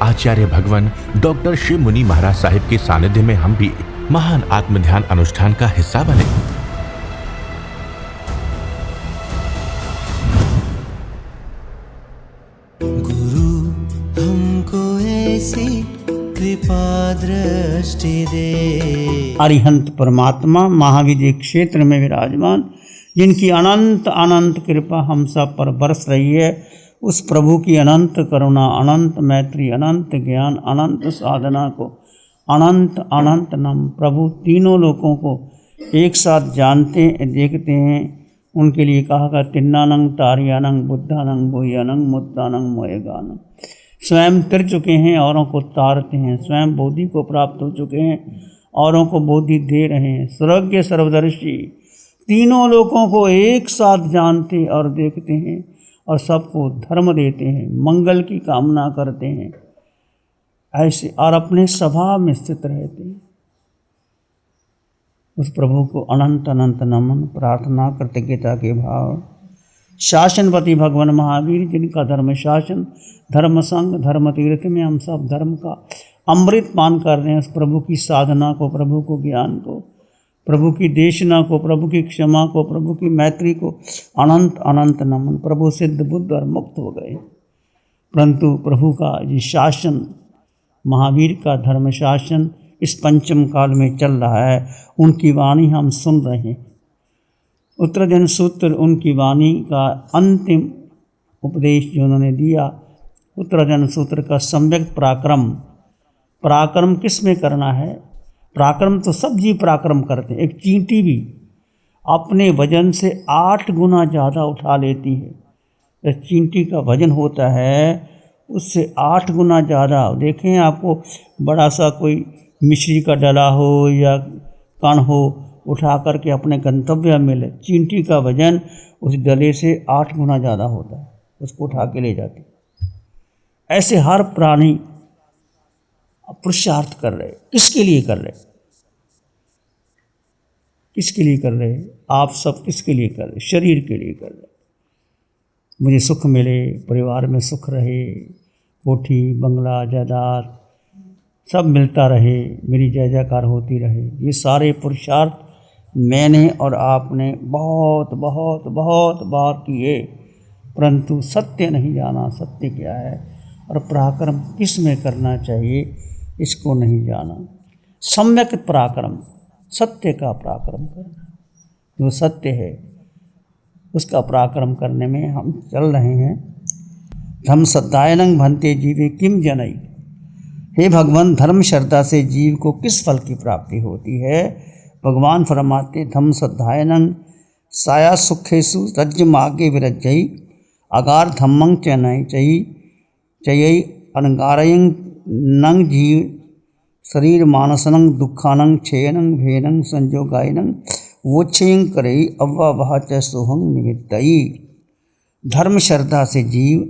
आचार्य भगवान डॉक्टर शिव मुनि महाराज साहिब के सानिध्य में हम भी महान आत्म ध्यान अनुष्ठान का हिस्सा बने। गुरु हमको ऐसी कृपा दृष्टि दे। अरिहंत परमात्मा महाविद्य क्षेत्र में विराजमान, जिनकी अनंत अनंत कृपा हम सब पर बरस रही है, उस प्रभु की अनंत करुणा, अनंत मैत्री, अनंत ज्ञान, अनंत साधना को अनंत अनंत नम प्रभु तीनों लोगों को एक साथ जानते देखते हैं। उनके लिए कहा गया तिन्नानंग तारियानंग बुद्धानंग बोहियानंग मुद्दानंग मोएगानंग। स्वयं तिर चुके हैं, औरों को तारते हैं। स्वयं बोधि को प्राप्त हो चुके हैं, औरों को बोधि दे रहे हैं। सर्वज्ञ सर्वदर्शी, तीनों लोगों को एक साथ जानते और देखते हैं और सबको धर्म देते हैं, मंगल की कामना करते हैं ऐसे, और अपने स्वभाव में स्थित रहते हैं। उस प्रभु को अनंत अनंत नमन, प्रार्थना, कृतज्ञता के भाव। शासनपति भगवान महावीर, जिनका धर्म शासन, धर्म संग, धर्म तीर्थ में हम सब धर्म का अमृत पान कर रहे हैं। उस प्रभु की साधना को, प्रभु को ज्ञान को, प्रभु की देशना को, प्रभु की क्षमा को, प्रभु की मैत्री को अनंत अनंत नमन। प्रभु सिद्ध बुद्ध और मुक्त हो गए, परंतु प्रभु का ये शासन, महावीर का धर्म शासन इस पंचम काल में चल रहा है। उनकी वाणी हम सुन रहे हैं। उत्तराजन सूत्र उनकी वाणी का अंतिम उपदेश जो उन्होंने दिया, उत्तराजन सूत्र का सम्यक पराक्रम। पराक्रम किस में करना है? पराक्रम तो सब जीव पराक्रम करते हैं। एक चींटी भी अपने वजन से 8 गुना ज़्यादा उठा लेती है। चींटी का वजन होता है उससे 8 गुना ज़्यादा। देखें, आपको बड़ा सा कोई मिश्री का डला हो या कण हो, उठा करके अपने गंतव्य में मिले, चींटी का वजन उस डले से 8 गुना ज़्यादा होता है, उसको उठा के ले जाती। ऐसे हर प्राणी पुरुषार्थ कर रहे। किसके लिए कर रहे? किसके लिए कर रहे? आप सब किसके लिए कर रहे? शरीर के लिए कर रहे। मुझे सुख मिले, परिवार में सुख रहे, कोठी बंगला जायदाद सब मिलता रहे, मेरी जय जयकार होती रहे। ये सारे पुरुषार्थ मैंने और आपने बहुत बहुत बहुत बार किए, परंतु सत्य नहीं जाना। सत्य क्या है और पराक्रम किस में करना चाहिए, इसको नहीं जाना। सम्यक पराक्रम, सत्य का पराक्रम करना, जो सत्य है उसका पराक्रम करने में हम चल रहे हैं। धर्म श्रद्धायनंग भन्ते जीवे किम जनई। हे भगवान, धर्म श्रद्धा से जीव को किस फल की प्राप्ति होती है? भगवान फरमाते धर्म श्रद्धायनंग साया सुखेशु रज्ज मागे विरज्जई अगार धम्मंग चनई चयई अनगारयंग नंग जीव शरीर मानसनंग दुखानंग छेयनंग भेनंग संजोगायनंग वोच्छयंग करई अव्वा वहा च सोहंग निमित्तई। धर्म श्रद्धा से जीव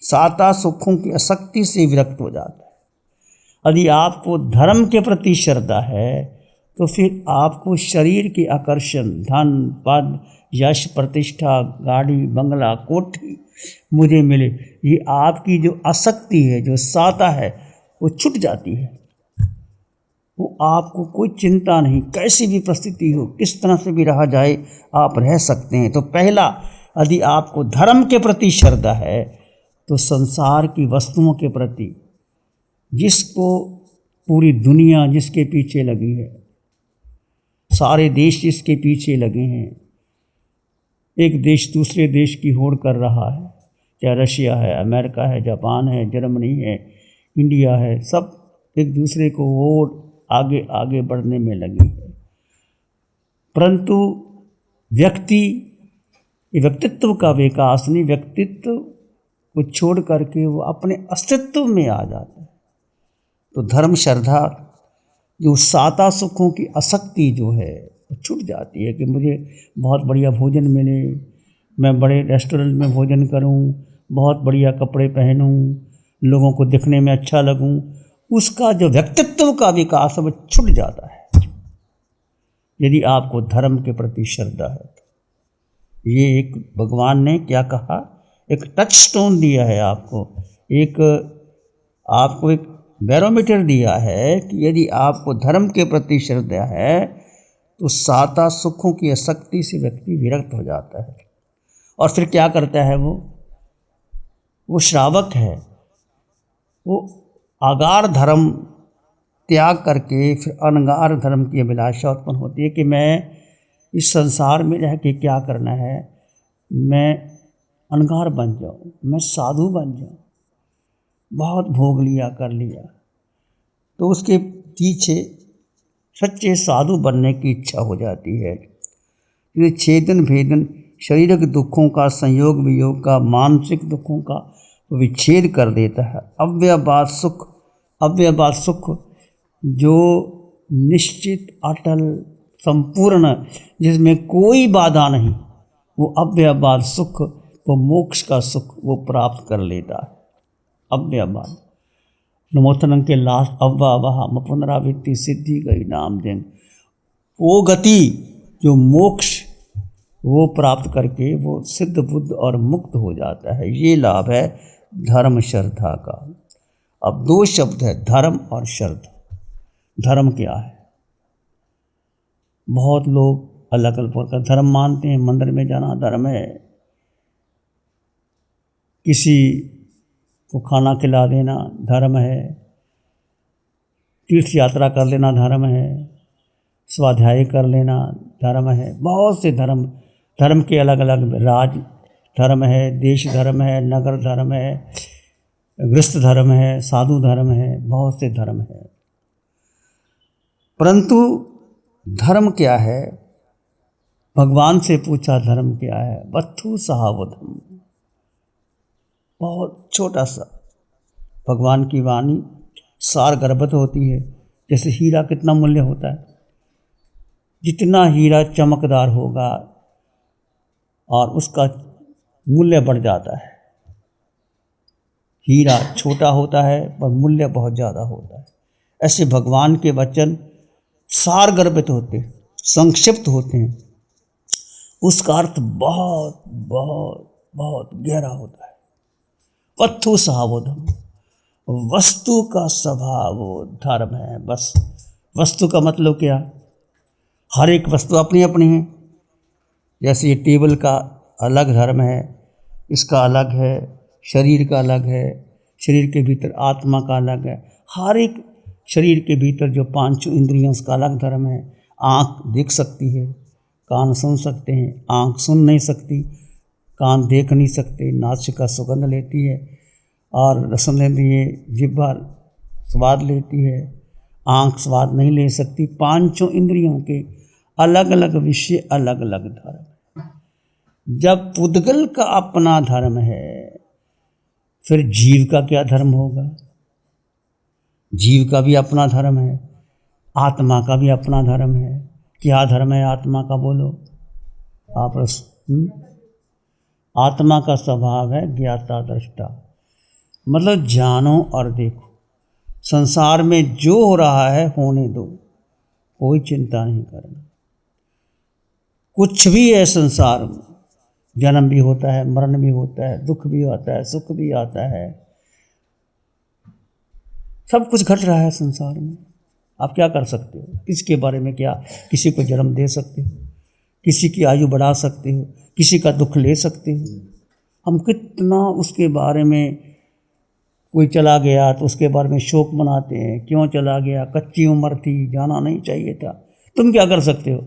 साता सुखों की आसक्ति से विरक्त हो जाता है। यदि आपको धर्म के प्रति श्रद्धा है तो फिर आपको शरीर के आकर्षण, धन पद यश प्रतिष्ठा, गाड़ी बंगला कोठी मुझे मिले, ये आपकी जो आसक्ति है, जो साता है, वो छूट जाती है। वो आपको कोई चिंता नहीं, कैसी भी परिस्थिति हो, किस तरह से भी रहा जाए, आप रह सकते हैं। तो पहला, यदि आपको धर्म के प्रति श्रद्धा है तो संसार की वस्तुओं के प्रति, जिसको पूरी दुनिया जिसके पीछे लगी है, सारे देश जिसके पीछे लगे हैं, एक देश दूसरे देश की होड़ कर रहा है, चाहे रशिया है, अमेरिका है, जापान है, जर्मनी है, इंडिया है, सब एक दूसरे को होड़ आगे आगे बढ़ने में लगी है। परंतु व्यक्तित्व का विकास नहीं, व्यक्तित्व को छोड़ करके वो अपने अस्तित्व में आ जाता है। तो धर्म श्रद्धा, जो साता सुखों की आसक्ति जो है वो छूट जाती है कि मुझे बहुत बढ़िया भोजन मिले, मैं बड़े रेस्टोरेंट में भोजन करूं, बहुत बढ़िया कपड़े पहनूं, लोगों को दिखने में अच्छा लगूं, उसका जो व्यक्तित्व का विकास है वो छूट जाता है। यदि आपको धर्म के प्रति श्रद्धा है तो ये एक भगवान ने क्या कहा, एक टच स्टोन दिया है आपको, एक आपको एक बैरोमीटर दिया है कि यदि आपको धर्म के प्रति श्रद्धा है तो साता सुखों की आसक्ति से व्यक्ति विरक्त हो जाता है और फिर क्या करता है, वो श्रावक है, वो आगार धर्म त्याग करके फिर अनगार धर्म की अभिलाषा उत्पन्न होती है कि मैं इस संसार में रह के क्या करना है, मैं अनगार बन जाऊँ, मैं साधु बन जाऊँ, बहुत भोग लिया कर लिया। तो उसके पीछे सच्चे साधु बनने की इच्छा हो जाती है। ये छेदन भेदन शारीरिक दुखों का, संयोग वियोग का, मानसिक दुखों का विच्छेद कर देता है। अव्ययवाद सुख जो निश्चित, अटल, संपूर्ण, जिसमें कोई बाधा नहीं, वो अव्ययवाद सुख, वो मोक्ष का सुख वो प्राप्त कर लेता है। अव्ययवाद नमोथनम के लास्ट अव्वा वहा पुनरावृत्ति सिद्धि गई नाम जंग, वो गति जो मोक्ष वो प्राप्त करके वो सिद्ध बुद्ध और मुक्त हो जाता है। ये लाभ है धर्म श्रद्धा का। अब दो शब्द है, धर्म और श्रद्धा। धर्म क्या है? बहुत लोग अलग अलग प्रकार का धर्म मानते हैं। मंदिर में जाना धर्म है, किसी को खाना खिला देना धर्म है, तीर्थ यात्रा कर लेना धर्म है, स्वाध्याय कर लेना धर्म है। बहुत से धर्म के अलग अलग राज धर्म है, देश धर्म है, नगर धर्म है, गृहस्थ धर्म है, साधु धर्म है, बहुत से धर्म है। परंतु धर्म क्या है? भगवान से पूछा धर्म क्या है? वत्थु सहावधम, बहुत छोटा सा। भगवान की वाणी सार गर्भित होती है। जैसे हीरा कितना मूल्य होता है, जितना हीरा चमकदार होगा और उसका मूल्य बढ़ जाता है। हीरा छोटा होता है पर मूल्य बहुत ज़्यादा होता है। ऐसे भगवान के वचन सार गर्भित होते हैं, संक्षिप्त होते हैं, उसका अर्थ बहुत बहुत बहुत गहरा होता है। वत्थु सहावधम, वस्तु का स्वभाव धर्म है। बस वस्तु का मतलब क्या? हर एक वस्तु अपनी अपनी है। जैसे ये टेबल का अलग धर्म है, इसका अलग है, शरीर का अलग है, शरीर के भीतर आत्मा का अलग है। हर एक शरीर के भीतर जो पांचों इंद्रियों उसका अलग धर्म है। आँख देख सकती है, कान सुन सकते हैं, आँख सुन नहीं सकती, कान देख नहीं सकते, नासिका सुगंध लेती है और रसनेंद्रिय जिह्वा स्वाद लेती है, आँख स्वाद नहीं ले सकती। पांचों इंद्रियों के अलग अलग विषय, अलग अलग धर्म। जब पुद्गल का अपना धर्म है, फिर जीव का क्या धर्म होगा? जीव का भी अपना धर्म है, आत्मा का भी अपना धर्म है। क्या धर्म है आत्मा का? बोलो आप। आत्मा का स्वभाव है ज्ञाता दृष्टा, मतलब जानो और देखो। संसार में जो हो रहा है होने दो, कोई चिंता नहीं करना। कुछ भी है संसार में, जन्म भी होता है, मरण भी होता है, दुख भी आता है, सुख भी आता है, सब कुछ घट रहा है संसार में। आप क्या कर सकते हो? किसके बारे में क्या? किसी को जन्म दे सकते हो, किसी की आयु बढ़ा सकते हो, किसी का दुख ले सकते हो। हम कितना उसके बारे में, कोई चला गया तो उसके बारे में शोक मनाते हैं, क्यों चला गया, कच्ची उम्र थी, जाना नहीं चाहिए था। तुम क्या कर सकते हो?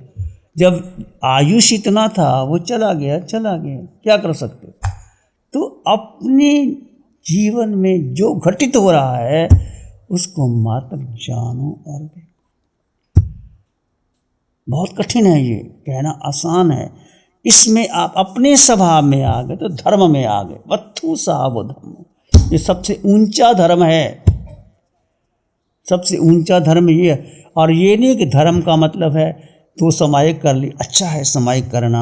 जब आयुष इतना था वो चला गया, क्या कर सकते हो? तो अपने जीवन में जो घटित हो रहा है उसको मात्र जानो और देखो। बहुत कठिन है, ये कहना आसान है। इसमें आप अपने स्वभाव में आ गए तो धर्म में आ गए। वत्थु सहावधम, ये सबसे ऊंचा धर्म है। सबसे ऊंचा धर्म ये है। और ये नहीं कि धर्म का मतलब है तो समायिक कर ली, अच्छा है समायिक करना,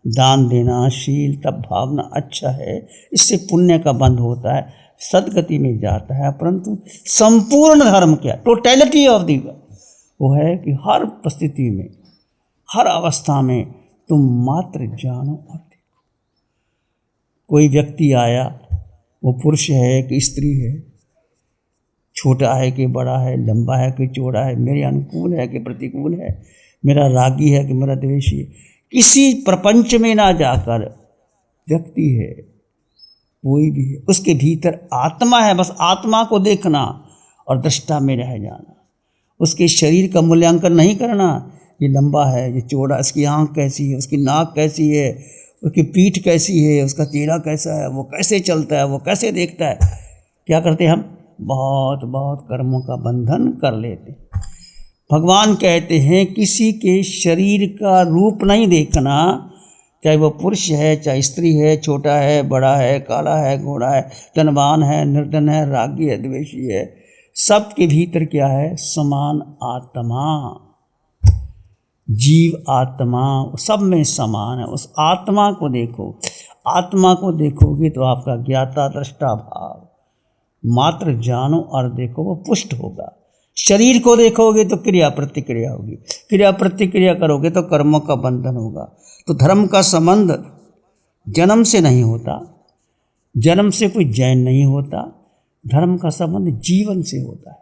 दान देना, शील तब भावना अच्छा है, इससे पुण्य का बंध होता है, सदगति में जाता है। परंतु संपूर्ण धर्म क्या? टोटलिटी ऑफ दी, वो है कि हर परिस्थिति में, हर अवस्था में तुम मात्र जानो और देखो। कोई व्यक्ति आया, वो पुरुष है कि स्त्री है, छोटा है कि बड़ा है, लंबा है कि चौड़ा है, मेरे अनुकूल है कि प्रतिकूल है, मेरा रागी है कि मेरा द्वेषी है। किसी प्रपंच में ना जाकर व्यक्ति है, कोई भी है, उसके भीतर आत्मा है, बस आत्मा को देखना और दृष्टा में रह जाना। उसके शरीर का मूल्यांकन नहीं करना, ये लंबा है, ये चौड़ा, इसकी आँख कैसी है, उसकी नाक कैसी है, उसकी पीठ कैसी है, उसका चेहरा कैसा है, वो कैसे चलता है, वो कैसे देखता है। क्या करते हैं हम? बहुत बहुत कर्मों का बंधन कर लेते हैं। भगवान कहते हैं किसी के शरीर का रूप नहीं देखना, चाहे वो पुरुष है, चाहे स्त्री है, छोटा है, बड़ा है, काला है, घोड़ा है, धनवान है, निर्धन है, रागी है, द्वेषी है, सबके भीतर क्या है? समान आत्मा, जीव आत्मा सब में समान है। उस आत्मा को देखो। आत्मा को देखोगे तो आपका ज्ञाता दृष्टा भाव मात्र जानो और देखो, वो पुष्ट होगा। शरीर को देखोगे तो क्रिया प्रतिक्रिया होगी, क्रिया प्रतिक्रिया करोगे तो कर्मों का बंधन होगा। तो धर्म का संबंध जन्म से नहीं होता, जन्म से कोई जैन नहीं होता, धर्म का संबंध जीवन से होता है।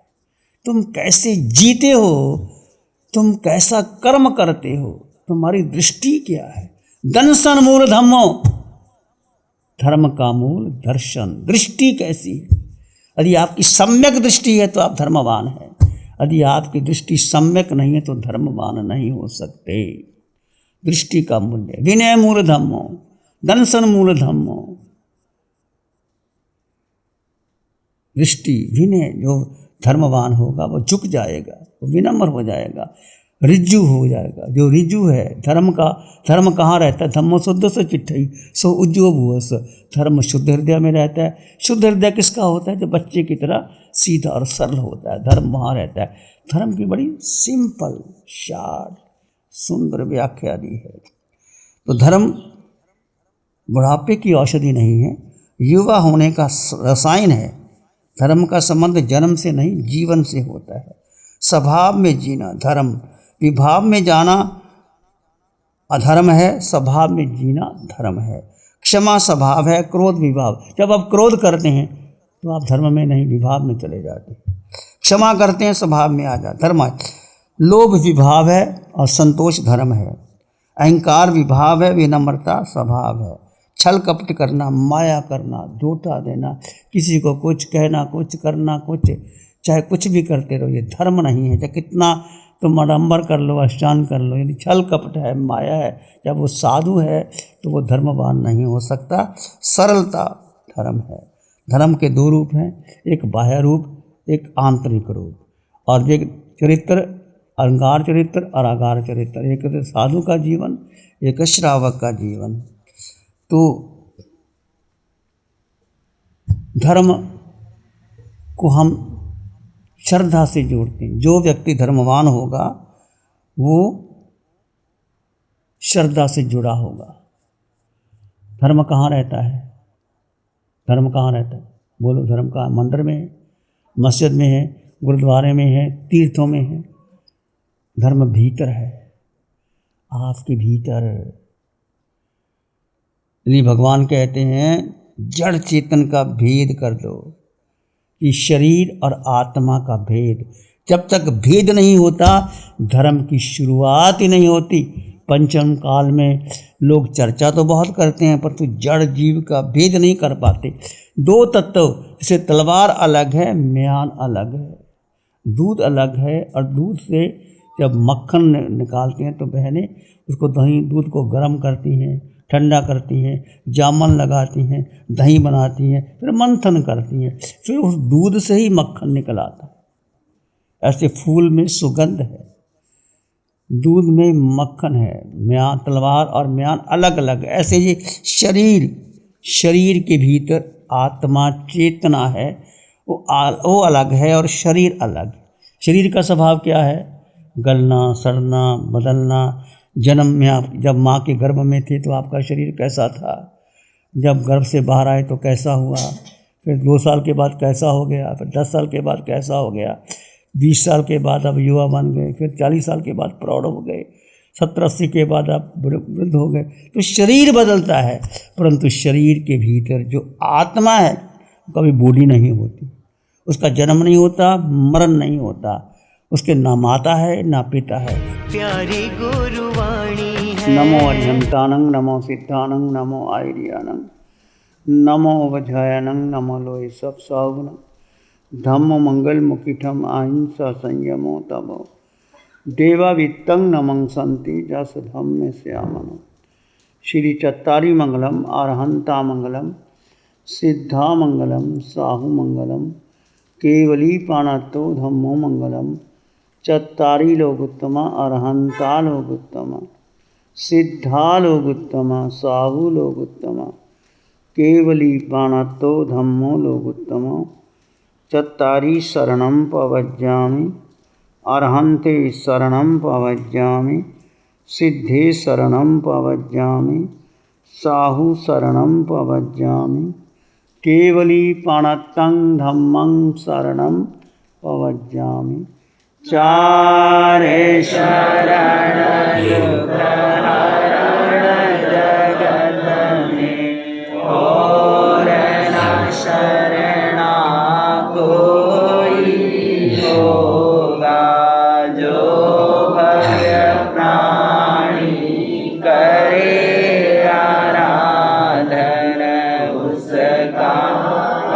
तुम कैसे जीते हो, तुम कैसा कर्म करते हो, तुम्हारी दृष्टि क्या है। दर्शन मूल धम्मो, धर्म का मूल दर्शन, दृष्टि कैसी है। यदि आपकी सम्यक दृष्टि है तो आप धर्मवान हैं, यदि आपकी दृष्टि सम्यक नहीं है तो धर्मवान नहीं हो सकते। दृष्टि का मूल्य, विनय मूल धम्मो, दर्शन मूल धम्मो। दृष्टि विनय, जो धर्मवान होगा वो झुक जाएगा, वो विनम्र हो जाएगा, रिज्जु हो जाएगा। जो रिज्जु है, धर्म कहाँ रहता है? धम्मो शुद्ध से चिट्ठई सो उज्जो भूस। धर्म शुद्ध हृदय में रहता है। शुद्ध हृदय किसका होता है? जो बच्चे की तरह सीधा और सरल होता है, धर्म वहाँ रहता है। धर्म की बड़ी सिंपल शार्ट सुंदर व्याख्या दी है। तो धर्म बुढ़ापे की औषधि नहीं है, युवा होने का रसायन है। धर्म का संबंध जन्म से नहीं जीवन से होता है। स्वभाव में जीना धर्म, विभाव में जाना अधर्म है, स्वभाव में जीना धर्म है। क्षमा स्वभाव है, क्रोध विभाव। जब आप क्रोध करते हैं तो आप धर्म में नहीं विभाव में चले जाते हैं। क्षमा करते हैं स्वभाव में आ जाते धर्म है। लोभ विभाव है और संतोष धर्म है। अहंकार विभाव है, विनम्रता स्वभाव है। छल कपट करना, माया करना, धोखा देना, किसी को कुछ कहना, कुछ करना कुछ, चाहे कुछ भी करते रहो, ये धर्म नहीं है। चाहे कितना तुम आडंबर कर लो, अनुष्ठान कर लो, यदि छल कपट है, माया है, जब वो साधु है तो वो धर्मवान नहीं हो सकता। सरलता धर्म है। धर्म के दो रूप हैं, एक बाह्य रूप, एक आंतरिक रूप। और एक चरित्र, अंगार चरित्र और आगार चरित्र। एक तो साधु का जीवन, एक श्रावक का जीवन। तो धर्म को हम श्रद्धा से जोड़ते हैं। जो व्यक्ति धर्मवान होगा वो श्रद्धा से जुड़ा होगा। धर्म कहाँ रहता है? धर्म कहाँ रहता है? बोलो, धर्म कहाँ? मंदिर में है, मस्जिद में है, गुरुद्वारे में है, तीर्थों में है। धर्म भीतर है, आपके भीतर। इसलिए भगवान कहते हैं जड़ चेतन का भेद कर दो, कि शरीर और आत्मा का भेद। जब तक भेद नहीं होता धर्म की शुरुआत ही नहीं होती। पंचम काल में लोग चर्चा तो बहुत करते हैं परंतु जड़ जीव का भेद नहीं कर पाते। दो तत्व, जैसे तलवार अलग है, म्यान अलग है, दूध अलग है। और दूध से जब मक्खन निकालते हैं तो बहनें उसको दूध को गर्म करती हैं, ठंडा करती हैं, जामन लगाती हैं, दही बनाती हैं, फिर मंथन करती हैं, फिर उस दूध से ही मक्खन निकल आता है। ऐसे फूल में सुगंध है, दूध में मक्खन है। म्यान, तलवार और म्यान अलग अलग। ऐसे ये शरीर के भीतर आत्मा चेतना है, वो अलग है और शरीर अलग। शरीर का स्वभाव क्या है? गलना, सड़ना, बदलना। जन्म में आप जब माँ के गर्भ में थे तो आपका शरीर कैसा था, जब गर्भ से बाहर आए तो कैसा हुआ, फिर 2 साल के बाद कैसा हो गया, फिर 10 साल के बाद कैसा हो गया, 20 साल के बाद आप युवा बन गए, फिर 40 साल के बाद प्रौढ़ हो गए, 70-80 के बाद आप वृद्ध हो गए। तो शरीर बदलता है, परंतु शरीर के भीतर जो आत्मा है कभी बूढ़ी नहीं होती, उसका जन्म नहीं होता, मरण नहीं होता, उसके ना माता है ना पिता है। प्यारी गुरुवाणी है। नमो अरिहंतानंग, नमो सिद्धानंग, नमो आयरियानंग, नमो वज्रायनंग, नमो लोहे सब सागुन, धम्म मंगल मुखिठम अहिंसा संयमो तमो, देवा वित्तं नमं संति जस धम्म श्यामनो। श्री चत्तारी मंगलम, अरहंता मंगलम, सिद्धा मंगलम, साहु मंगलम, केवली पाणत्तो धम्मो मंगलम। चत्तारी लोगोत्तमा, अरहंता लोगोत्तमा, सिद्धा लोगोत्तमा, साहु लोगोत्तमा, केवली पाणत्तो धम्मो लोगोत्तमा। चत्तारी शरणं पवज्जामि, अरहन्ते शरणं पवज्जामि, सिद्धे शरणं पवज्जामि, साहु शरणं पवज्जामि, केवली पाणत्तं धम्मं शरणं पवज्जामि। चारे शरण युग हरण जगत में, और न शरणा कोई होगा, जो भय प्राणी करे आराधन, उसका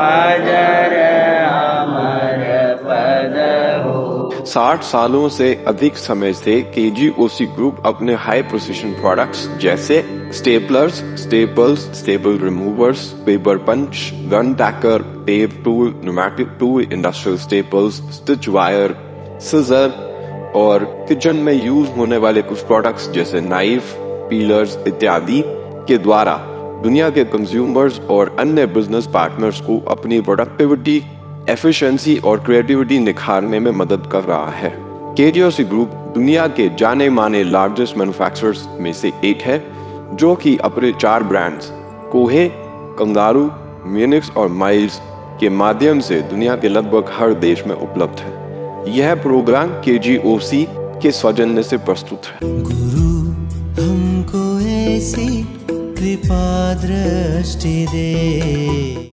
अजर अमर पद हो। 60 सालों से अधिक समय से KGOC ग्रुप अपने हाई प्रोसिशन प्रोडक्ट्स जैसे staplers, staples, staple removers, paper punch, gun tacker, tape tool, pneumatic tool, industrial staples, stitch wire, scissor और किचन में यूज होने वाले कुछ प्रोडक्ट्स जैसे नाइफ, पीलर्स इत्यादि के द्वारा दुनिया के कंज्यूमर्स और अन्य बिजनेस पार्टनर्स को अपनी प्रोडक्टिविटी, एफिशिएंसी और क्रिएटिविटी निखारने में मदद कर रहा है। KGOC ग्रुप दुनिया के जाने माने लार्जेस्ट मैन्युफैक्चरर्स में से एक है, जो कि अपने 4 ब्रांड्स कोहे, कंगारू, म्यूनिक्स और माइल्स के माध्यम से दुनिया के लगभग हर देश में उपलब्ध है। यह प्रोग्राम KGOC के सौजन्य से प्रस्तुत है। गुरु हमको ऐसी कृपा दृष्टि दे।